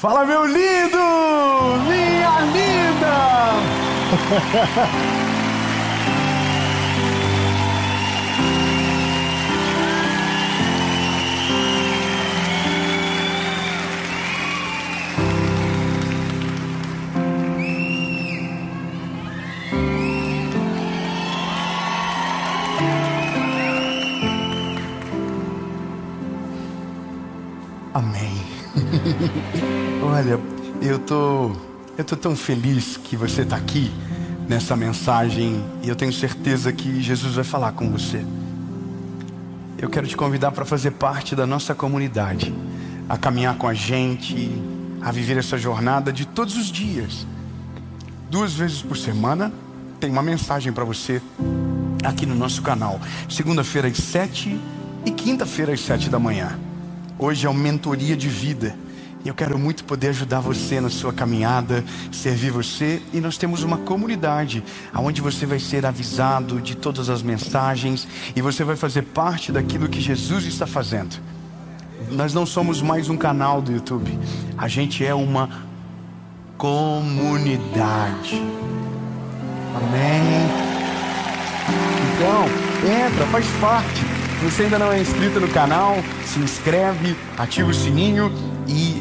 Fala, meu lindo! Minha linda! Amém. Olha, eu tô tão feliz que você está aqui nessa mensagem e eu tenho certeza que Jesus vai falar com você. Eu quero te convidar para fazer parte da nossa comunidade, a caminhar com a gente, a viver essa jornada de todos os dias. 2 vezes por semana tem uma mensagem para você aqui no nosso canal. Segunda-feira às 7 e quinta-feira às 7 da manhã. Hoje é uma mentoria de vida e eu quero muito poder ajudar você na sua caminhada, servir você. E nós temos uma comunidade onde você vai ser avisado de todas as mensagens e você vai fazer parte daquilo que Jesus está fazendo. Nós não somos mais um canal do YouTube, a gente é uma comunidade. Amém? Então, entra, faz parte. Se você ainda não é inscrito no canal, se inscreve, ativa o sininho e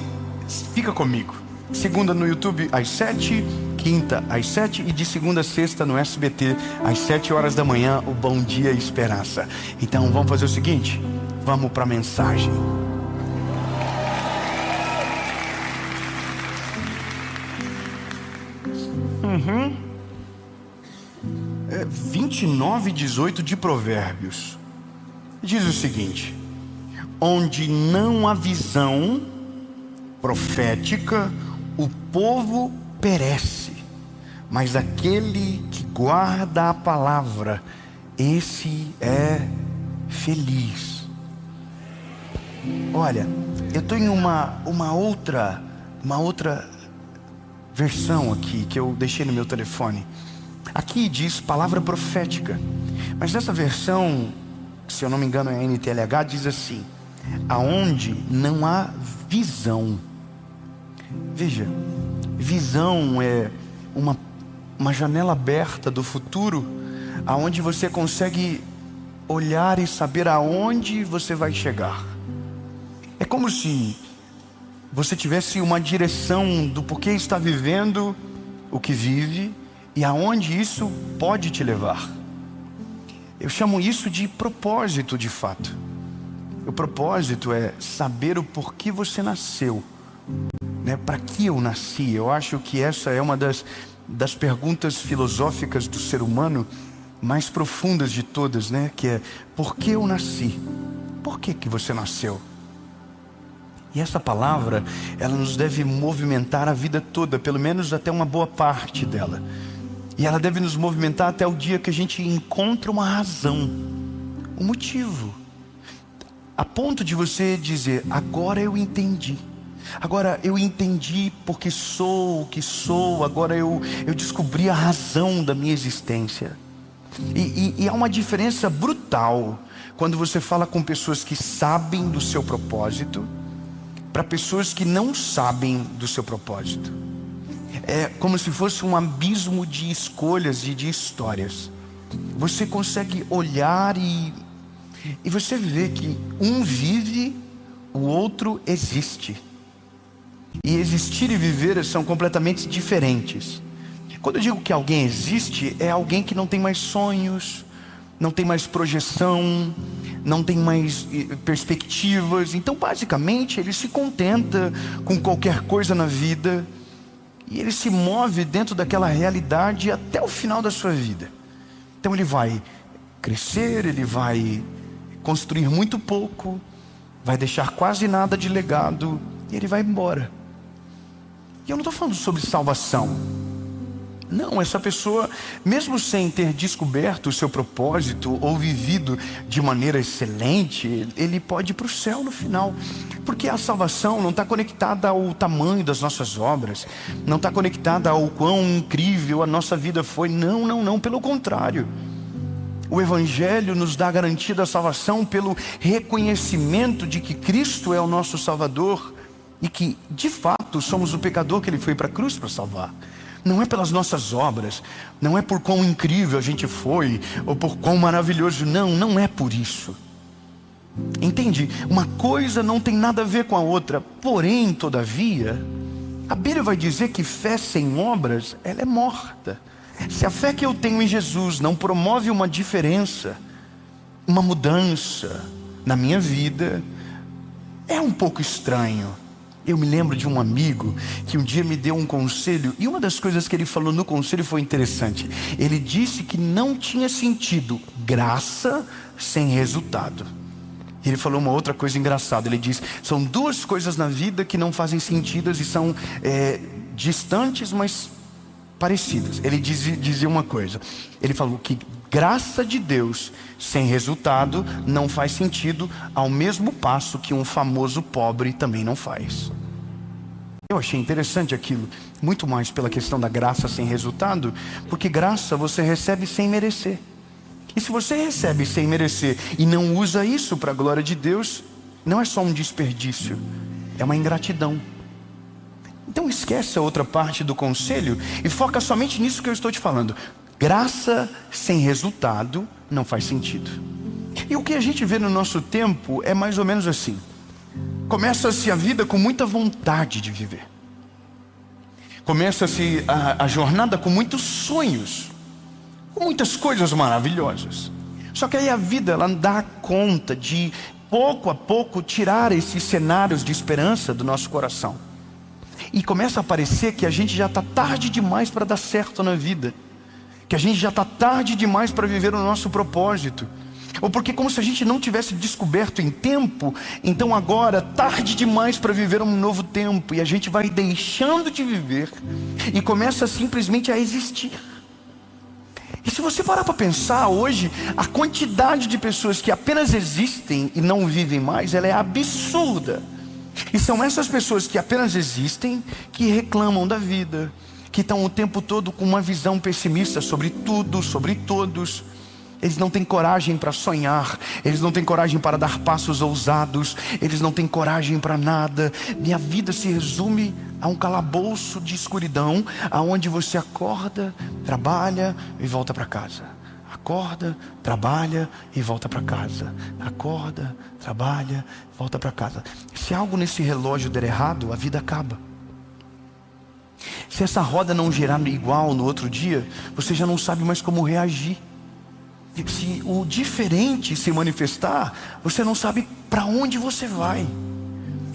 fica comigo. Segunda no YouTube às 7, quinta às 7 e de segunda a sexta no SBT às 7 horas da manhã, o Bom Dia Esperança. Então vamos fazer o seguinte, vamos para a mensagem. É 29:18 de Provérbios. Diz o seguinte: onde não há visão profética, o povo perece, mas aquele que guarda a palavra, esse é feliz. Olha, eu tenho uma outra versão aqui que eu deixei no meu telefone. Aqui diz palavra profética, mas nessa versão, se eu não me engano é a NTLH, diz assim: aonde não há visão. Veja, visão é uma janela aberta do futuro, aonde você consegue olhar e saber aonde você vai chegar. É como se você tivesse uma direção do porquê está vivendo o que vive e aonde isso pode te levar. Eu chamo isso de propósito, de fato. O propósito é saber o porquê você nasceu, né? Para que eu nasci? Eu acho que essa é uma das perguntas filosóficas do ser humano mais profundas de todas, né? Que é, por que eu nasci? Por que você nasceu? E essa palavra, ela nos deve movimentar a vida toda, pelo menos até uma boa parte dela. E ela deve nos movimentar até o dia que a gente encontra uma razão, um motivo, a ponto de você dizer: agora eu entendi. Agora eu entendi porque sou o que sou. Agora eu descobri a razão da minha existência. E há uma diferença brutal quando você fala com pessoas que sabem do seu propósito para pessoas que não sabem do seu propósito. É como se fosse um abismo de escolhas e de histórias. Você consegue olhar e você vê que um vive, o outro existe. E existir e viver são completamente diferentes. Quando eu digo que alguém existe, é alguém que não tem mais sonhos, não tem mais projeção, não tem mais perspectivas. Então basicamente ele se contenta com qualquer coisa na vida e ele se move dentro daquela realidade até o final da sua vida. Então ele vai crescer, ele vai construir muito pouco, vai deixar quase nada de legado e ele vai embora. E eu não estou falando sobre salvação. Não, essa pessoa, mesmo sem ter descoberto o seu propósito ou vivido de maneira excelente, ele pode ir para o céu no final. Porque a salvação não está conectada ao tamanho das nossas obras, não está conectada ao quão incrível a nossa vida foi. Não, pelo contrário. O Evangelho nos dá a garantia da salvação pelo reconhecimento de que Cristo é o nosso Salvador e que, de fato, fato somos o pecador que Ele foi para a cruz para salvar. Não é pelas nossas obras, não é por quão incrível a gente foi, ou por quão maravilhoso, não é por isso. Entende? Uma coisa não tem nada a ver com a outra, porém, todavia, a Bíblia vai dizer que fé sem obras, ela é morta. Se a fé que eu tenho em Jesus não promove uma diferença, uma mudança na minha vida, é um pouco estranho. Eu me lembro de um amigo que um dia me deu um conselho, e uma das coisas que ele falou no conselho foi interessante. Ele disse que não tinha sentido graça sem resultado. Ele falou uma outra coisa engraçada. Ele diz: são duas coisas na vida que não fazem sentido e são distantes, mas parecidas. Ele dizia uma coisa. Ele falou que graça de Deus sem resultado não faz sentido, ao mesmo passo que um famoso pobre também não faz. Eu achei interessante aquilo, muito mais pela questão da graça sem resultado, porque graça você recebe sem merecer. E se você recebe sem merecer e não usa isso para a glória de Deus, não é só um desperdício, é uma ingratidão. Então esquece a outra parte do conselho e foca somente nisso que eu estou te falando. Graça sem resultado não faz sentido. E o que a gente vê no nosso tempo é mais ou menos assim. Começa-se a vida com muita vontade de viver. Começa-se a jornada com muitos sonhos, com muitas coisas maravilhosas. Só que aí a vida, ela dá conta de pouco a pouco tirar esses cenários de esperança do nosso coração. E começa a parecer que a gente já está tarde demais para dar certo na vida, que a gente já está tarde demais para viver o nosso propósito, ou porque como se a gente não tivesse descoberto em tempo, então agora tarde demais para viver um novo tempo, e a gente vai deixando de viver e começa simplesmente a existir. E se você parar para pensar hoje, a quantidade de pessoas que apenas existem e não vivem mais, ela é absurda. E são essas pessoas que apenas existem, que reclamam da vida, que estão o tempo todo com uma visão pessimista sobre tudo, sobre todos. Eles não têm coragem para sonhar, eles não têm coragem para dar passos ousados, eles não têm coragem para nada. Minha vida se resume a um calabouço de escuridão, aonde você acorda, trabalha e volta para casa. Acorda, trabalha e volta para casa. Acorda, trabalha, volta para casa. Se algo nesse relógio der errado, a vida acaba. Se essa roda não girar igual no outro dia, você já não sabe mais como reagir. Se o diferente se manifestar, você não sabe para onde você vai.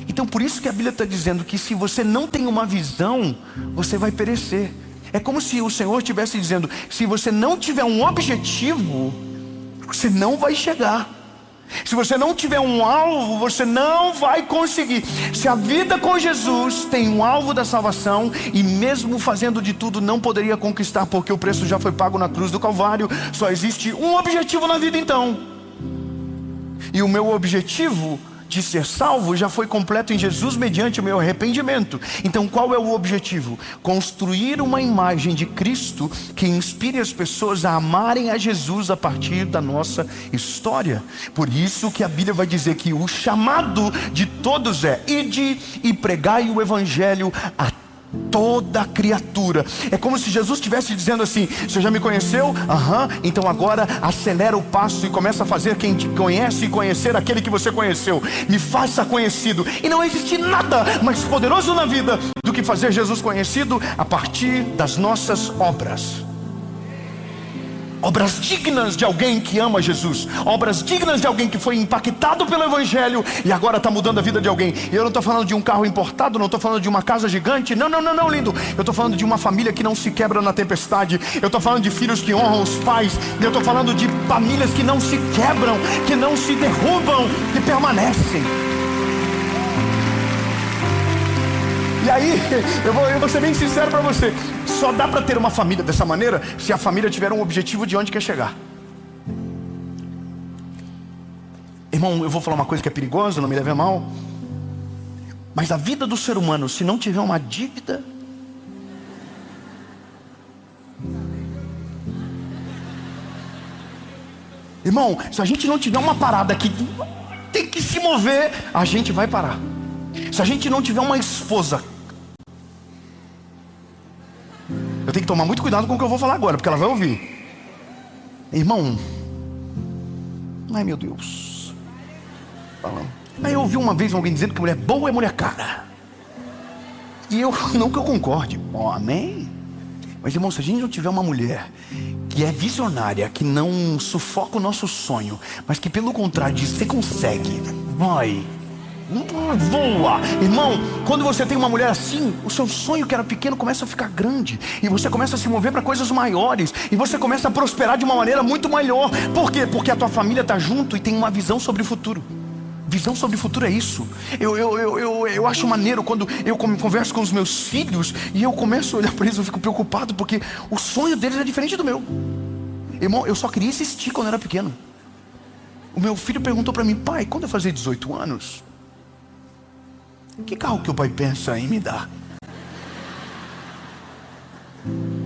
Então por isso que a Bíblia está dizendo que se você não tem uma visão, você vai perecer. É como se o Senhor estivesse dizendo: se você não tiver um objetivo, você não vai chegar. Se você não tiver um alvo, você não vai conseguir. Se a vida com Jesus tem um alvo da salvação, e mesmo fazendo de tudo não poderia conquistar, porque o preço já foi pago na cruz do Calvário, só existe um objetivo na vida então. E o meu objetivo de ser salvo já foi completo em Jesus mediante o meu arrependimento. Então qual é o objetivo? Construir uma imagem de Cristo que inspire as pessoas a amarem a Jesus a partir da nossa história. Por isso que a Bíblia vai dizer que o chamado de todos é: ide e pregai o evangelho a toda criatura. É como se Jesus estivesse dizendo assim: você já me conheceu? Então agora acelera o passo e começa a fazer quem te conhece e conhecer aquele que você conheceu. Me faça conhecido. E não existe nada mais poderoso na vida do que fazer Jesus conhecido a partir das nossas obras. Obras dignas de alguém que ama Jesus, obras dignas de alguém que foi impactado pelo Evangelho e agora está mudando a vida de alguém. E eu não estou falando de um carro importado, não estou falando de uma casa gigante, não, lindo. Eu estou falando de uma família que não se quebra na tempestade. Eu estou falando de filhos que honram os pais. Eu estou falando de famílias que não se quebram, que não se derrubam, que permanecem. E aí, eu vou ser bem sincero para você: só dá para ter uma família dessa maneira se a família tiver um objetivo de onde quer chegar. Irmão, eu vou falar uma coisa que é perigosa, não me leve a mal, mas a vida do ser humano, se não tiver uma dívida, irmão, se a gente não tiver uma parada que tem que se mover, a gente vai parar. Se a gente não tiver uma esposa que tomar muito cuidado com o que eu vou falar agora, porque ela vai ouvir. Irmão, ai meu Deus, falando. Aí eu ouvi uma vez alguém dizendo que mulher boa é mulher cara. E eu, não que eu concorde, amém? Mas irmão, se a gente não tiver uma mulher que é visionária, que não sufoca o nosso sonho, mas que pelo contrário diz, você consegue, vai, voa. Irmão, quando você tem uma mulher assim, o seu sonho que era pequeno começa a ficar grande, e você começa a se mover para coisas maiores, e você começa a prosperar de uma maneira muito maior. Por quê? Porque a tua família está junto e tem uma visão sobre o futuro. Visão sobre o futuro é isso. Eu acho maneiro quando eu converso com os meus filhos e eu começo a olhar para eles, eu fico preocupado porque o sonho deles é diferente do meu. Irmão, eu só queria existir quando eu era pequeno. O meu filho perguntou para mim, pai, quando eu fazer 18 anos, que carro que o pai pensa em me dar?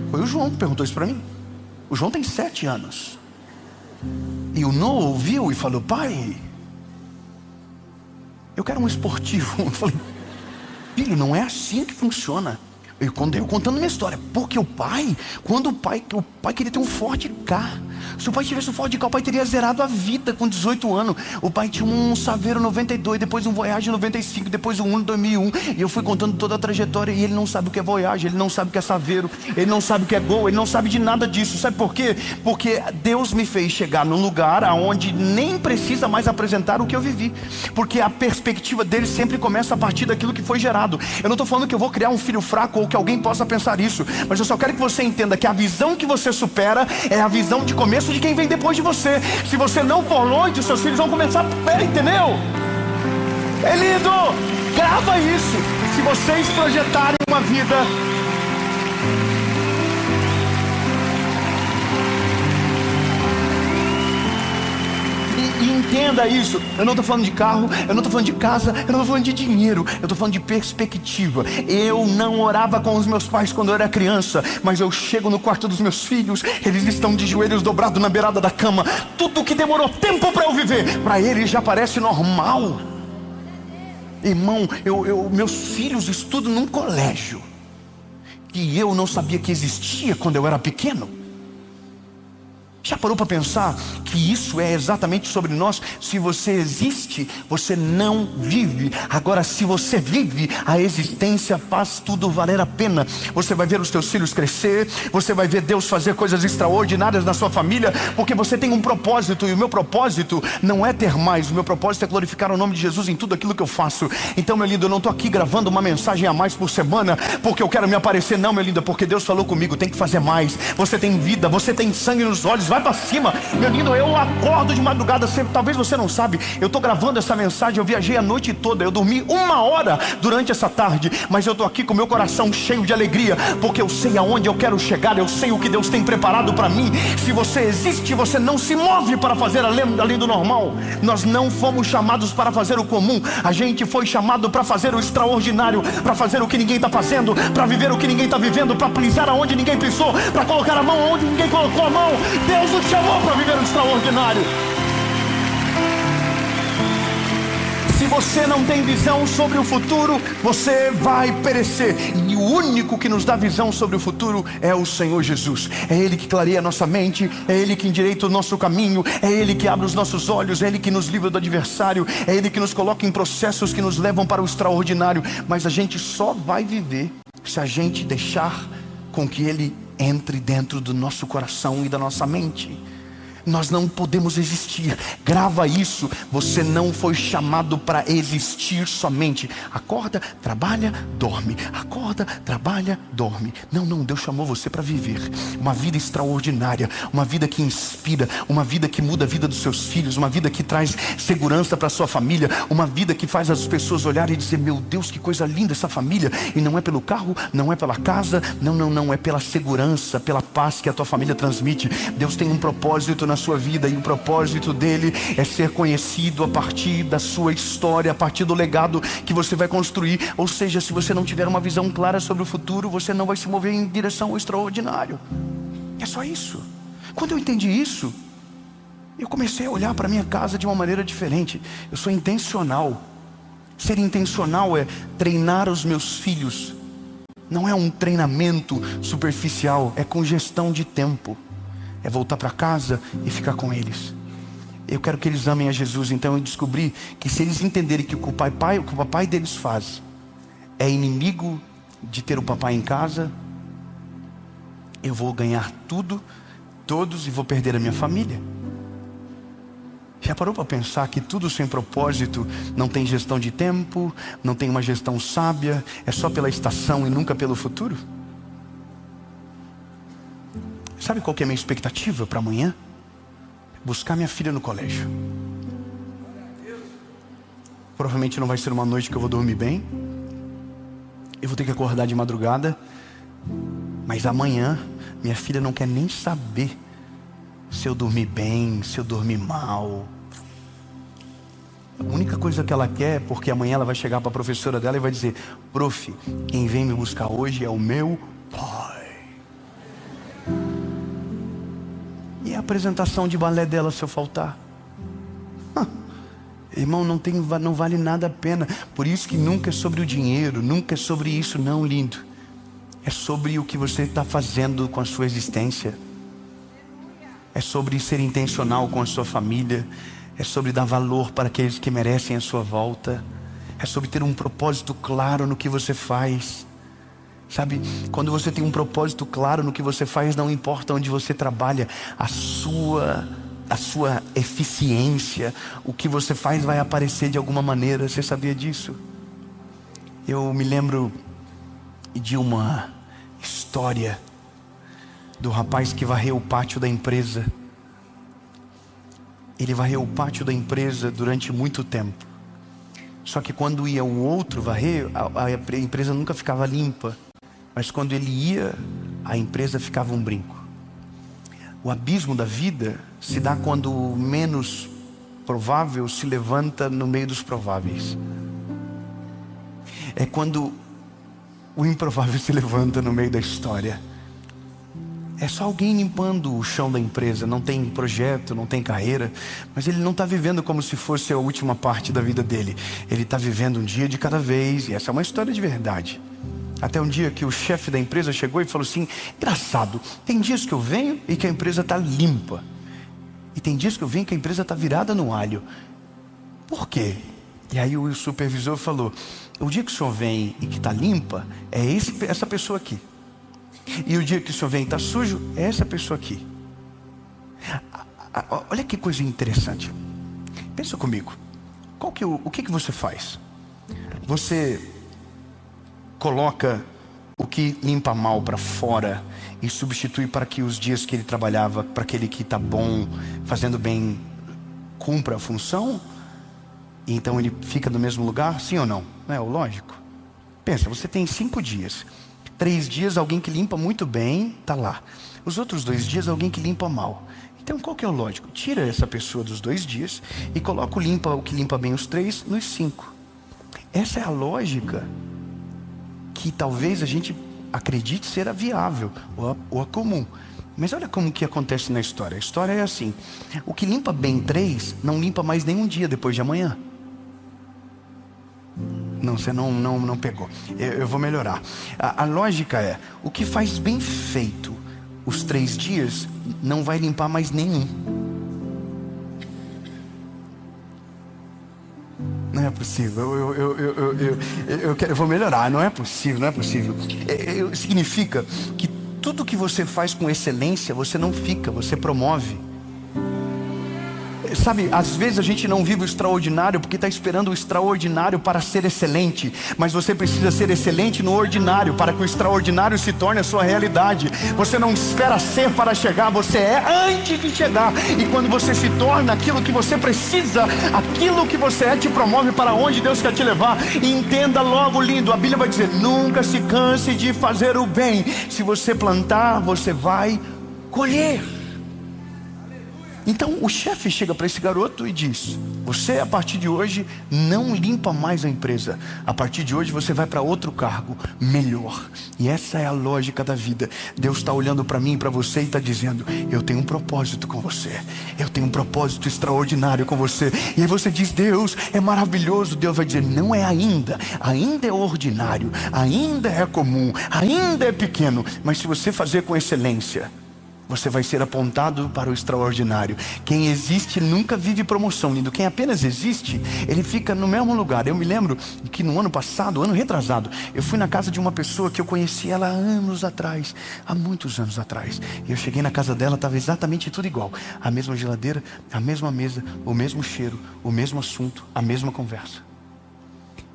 Foi o João que perguntou isso para mim. O João tem 7 anos. E o Noah ouviu e falou, pai, eu quero um esportivo. Eu falei, filho, não é assim que funciona. Eu contando minha história, porque o pai queria ter um Ford Ka. Se o pai tivesse um Ford Ka, o pai teria zerado a vida com 18 anos. O pai tinha um Saveiro 92, depois um Voyage 95, depois um Uno 2001. E eu fui contando toda a trajetória e ele não sabe o que é Voyage, ele não sabe o que é Saveiro, ele não sabe o que é Gol, ele não sabe de nada disso. Sabe por quê? Porque Deus me fez chegar num lugar onde nem precisa mais apresentar o que eu vivi, porque a perspectiva dele sempre começa a partir daquilo que foi gerado. Eu não estou falando que eu vou criar um filho fraco ou que alguém possa pensar isso, mas eu só quero que você entenda que a visão que você supera é a visão de começo de quem vem depois de você. Se você não for longe, os seus filhos vão começar, entendeu? É lindo, grava isso. Se vocês projetarem uma vida, e entenda isso. Eu não estou falando de carro, eu não estou falando de casa, eu não estou falando de dinheiro, eu estou falando de perspectiva. Eu não orava com os meus pais quando eu era criança, mas eu chego no quarto dos meus filhos, eles estão de joelhos dobrados na beirada da cama. Tudo que demorou tempo para eu viver, para eles já parece normal. Irmão, meus filhos estudam num colégio que eu não sabia que existia quando eu era pequeno. Já parou para pensar que isso é exatamente sobre nós? Se você existe, você não vive. Agora, se você vive, a existência faz tudo valer a pena. Você vai ver os teus filhos crescer, você vai ver Deus fazer coisas extraordinárias na sua família, porque você tem um propósito, e o meu propósito não é ter mais, o meu propósito é glorificar o nome de Jesus em tudo aquilo que eu faço. Então, meu lindo, eu não estou aqui gravando uma mensagem a mais por semana porque eu quero me aparecer, não, meu lindo, é porque Deus falou comigo, tem que fazer mais. Você tem vida, você tem sangue nos olhos, vai para cima. Meu lindo, eu acordo de madrugada sempre. Talvez você não sabe, eu estou gravando essa mensagem, eu viajei a noite toda, eu dormi 1 hora durante essa tarde, mas eu estou aqui com meu coração cheio de alegria, porque eu sei aonde eu quero chegar, eu sei o que Deus tem preparado para mim. Se você existe, você não se move para fazer além do normal. Nós não fomos chamados para fazer o comum, a gente foi chamado para fazer o extraordinário, para fazer o que ninguém está fazendo, para viver o que ninguém está vivendo, para pisar aonde ninguém pisou, para colocar a mão onde ninguém colocou a mão. Deus nos chamou para viver o extraordinário. Se você não tem visão sobre o futuro, você vai perecer. E o único que nos dá visão sobre o futuro é o Senhor Jesus. É Ele que clareia a nossa mente, é Ele que endireita o nosso caminho, é Ele que abre os nossos olhos, é Ele que nos livra do adversário, é Ele que nos coloca em processos que nos levam para o extraordinário. Mas a gente só vai viver se a gente deixar com que Ele entre dentro do nosso coração e da nossa mente. Nós não podemos existir. Grava isso. Você não foi chamado para existir somente. Acorda, trabalha, dorme. Acorda, trabalha, dorme. Não, Deus chamou você para viver uma vida extraordinária, uma vida que inspira, uma vida que muda a vida dos seus filhos, uma vida que traz segurança para sua família, uma vida que faz as pessoas olharem e dizer, meu Deus, que coisa linda essa família. E não é pelo carro, não é pela casa, não, é pela segurança, pela paz que a tua família transmite. Deus tem um propósito na sua vida, e o propósito dele é ser conhecido a partir da sua história, a partir do legado que você vai construir. Ou seja, se você não tiver uma visão clara sobre o futuro, você não vai se mover em direção ao extraordinário. É só isso. Quando eu entendi isso, eu comecei a olhar para minha casa de uma maneira diferente. Eu sou intencional. Ser intencional é treinar os meus filhos Não é um treinamento superficial, é com gestão de tempo. É voltar para casa e ficar com eles. Eu quero que eles amem a Jesus. Então eu descobri que se eles entenderem que o que o papai deles faz é inimigo de ter o papai em casa, eu vou ganhar tudo, todos, e vou perder a minha família. Já parou para pensar que tudo sem propósito não tem gestão de tempo, não tem uma gestão sábia, é só pela estação e nunca pelo futuro? Sabe qual que é a minha expectativa para amanhã? Buscar minha filha no colégio. Provavelmente não vai ser uma noite que eu vou dormir bem. Eu vou ter que acordar de madrugada. Mas amanhã minha filha não quer nem saber se eu dormir bem, se eu dormir mal. A única coisa que ela quer é porque amanhã ela vai chegar para a professora dela e vai dizer: prof, quem vem me buscar hoje é o meu pai. E a apresentação de balé dela se eu faltar? Irmão, não vale nada a pena. Por isso que nunca é sobre o dinheiro, nunca é sobre isso não, lindo. É sobre o que você está fazendo com a sua existência. É sobre ser intencional com a sua família. É sobre dar valor para aqueles que merecem a sua volta. É sobre ter um propósito claro no que você faz. Sabe, quando você tem um propósito claro no que você faz, não importa onde você trabalha, a sua eficiência, o que você faz vai aparecer de alguma maneira. Você sabia disso? Eu me lembro de uma história do rapaz que varreu o pátio da empresa. Ele varreu o pátio da empresa durante muito tempo. Só que quando ia o outro varrer, a empresa nunca ficava limpa. Mas quando ele ia, a empresa ficava um brinco. O abismo da vida se dá quando o menos provável se levanta no meio dos prováveis. É quando o improvável se levanta no meio da história. É só alguém limpando o chão da empresa. Não tem projeto, não tem carreira, mas ele não está vivendo como se fosse a última parte da vida dele. Ele está vivendo um dia de cada vez. E essa é uma história de verdade. Até um dia que o chefe da empresa chegou e falou assim: engraçado, tem dias que eu venho e que a empresa está limpa, e tem dias que eu venho que a empresa está virada no alho. Por quê? E aí o supervisor falou: o dia que o senhor vem e que está limpa, é essa pessoa aqui. E o dia que o senhor vem e está sujo, é essa pessoa aqui. Olha que coisa interessante. Pensa comigo. O que você faz? Você coloca o que limpa mal para fora e substitui para que os dias que ele trabalhava, para aquele que está bom, fazendo bem, cumpra a função? E então ele fica no mesmo lugar, sim ou não? Não é o lógico? Pensa, você tem 5 dias. 3 dias alguém que limpa muito bem está lá. Os outros 2 dias alguém que limpa mal. Então qual que é o lógico? Tira essa pessoa dos 2 dias e coloca o que limpa bem os 3 nos 5. Essa é a lógica que talvez a gente acredite ser a viável ou a comum. Mas olha como que acontece na história. A história é assim: o que limpa bem 3 não limpa mais nenhum dia depois de amanhã. Não, você não pegou. Eu vou melhorar. A lógica é: o que faz bem feito os 3 dias não vai limpar mais nenhum. Não é possível. Eu vou melhorar. Não é possível, não é possível. Significa que tudo que você faz com excelência, você não fica, você promove. Sabe, às vezes a gente não vive o extraordinário porque está esperando o extraordinário para ser excelente. Mas você precisa ser excelente no ordinário para que o extraordinário se torne a sua realidade. Você não espera ser para chegar, você é antes de chegar. E quando você se torna aquilo que você precisa, aquilo que você é te promove para onde Deus quer te levar. E entenda logo, lindo, a Bíblia vai dizer: nunca se canse de fazer o bem. Se você plantar, você vai colher. Então o chefe chega para esse garoto e diz: você a partir de hoje não limpa mais a empresa. A partir de hoje você vai para outro cargo melhor. E essa é a lógica da vida. Deus está olhando para mim e para você e está dizendo: eu tenho um propósito com você. Eu tenho um propósito extraordinário com você. E aí você diz: Deus, é maravilhoso. Deus vai dizer: não é ainda. Ainda é ordinário. Ainda é comum. Ainda é pequeno. Mas se você fazer com excelência, você vai ser apontado para o extraordinário. Quem existe nunca vive promoção, lindo. Quem apenas existe, ele fica no mesmo lugar. Eu me lembro que no ano passado, ano retrasado, eu fui na casa de uma pessoa que eu conheci ela há anos atrás, há muitos anos atrás. E eu cheguei na casa dela, estava exatamente tudo igual. A mesma geladeira, a mesma mesa, o mesmo cheiro, o mesmo assunto, a mesma conversa.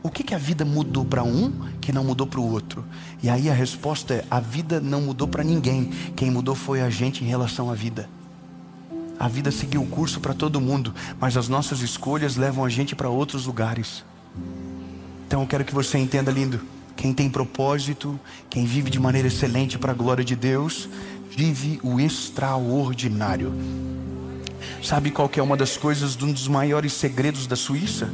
O que a vida mudou para um que não mudou para o outro? E aí a resposta é: a vida não mudou para ninguém. Quem mudou foi a gente em relação à vida. A vida seguiu o curso para todo mundo, mas as nossas escolhas levam a gente para outros lugares. Então eu quero que você entenda, lindo. Quem tem propósito, quem vive de maneira excelente para a glória de Deus, vive o extraordinário. Sabe qual que é uma das coisas, um dos maiores segredos da Suíça?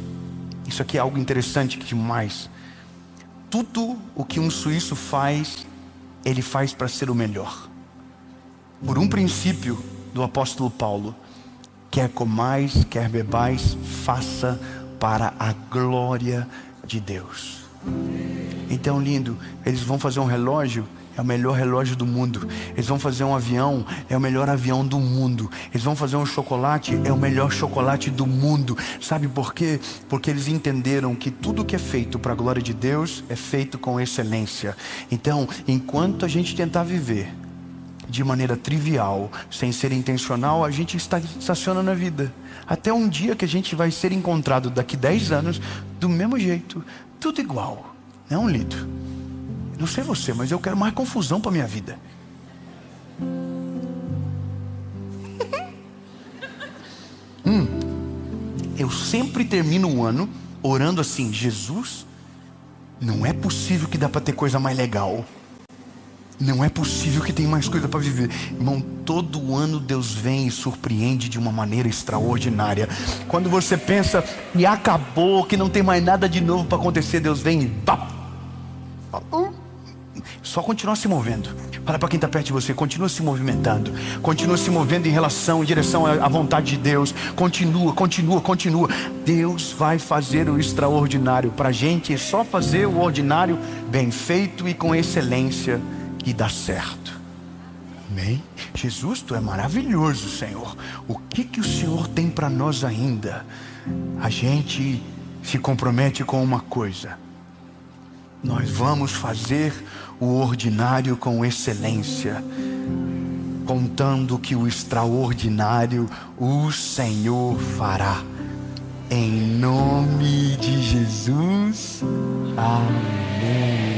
Isso aqui é algo interessante demais. Tudo o que um suíço faz, ele faz para ser o melhor. Por um princípio do apóstolo Paulo: quer comais, quer bebais, faça para a glória de Deus. Então, lindo, eles vão fazer um relógio, é o melhor relógio do mundo. Eles vão fazer um avião, é o melhor avião do mundo. Eles vão fazer um chocolate, é o melhor chocolate do mundo. Sabe por quê? Porque eles entenderam que tudo que é feito para a glória de Deus é feito com excelência. Então, enquanto a gente tentar viver de maneira trivial, sem ser intencional, a gente estaciona na vida. Até um dia que a gente vai ser encontrado daqui 10 anos, do mesmo jeito, tudo igual. Não, lindo? Não sei você, mas eu quero mais confusão para minha vida. Eu sempre termino o ano orando assim: Jesus, não é possível que dá para ter coisa mais legal. Não é possível que tem mais coisa para viver. Irmão, todo ano Deus vem e surpreende de uma maneira extraordinária. Quando você pensa que acabou, que não tem mais nada de novo para acontecer, Deus vem e pá! Só continua se movendo. Fala para quem está perto de você: continua se movimentando. Continua se movendo em direção à vontade de Deus. Continua. Deus vai fazer o extraordinário. Para a gente é só fazer o ordinário bem feito e com excelência, que dá certo. Amém? Jesus, tu é maravilhoso, Senhor. O que o Senhor tem para nós ainda? A gente se compromete com uma coisa: nós vamos fazer o ordinário com excelência, contando que o extraordinário o Senhor fará. Em nome de Jesus. Amém.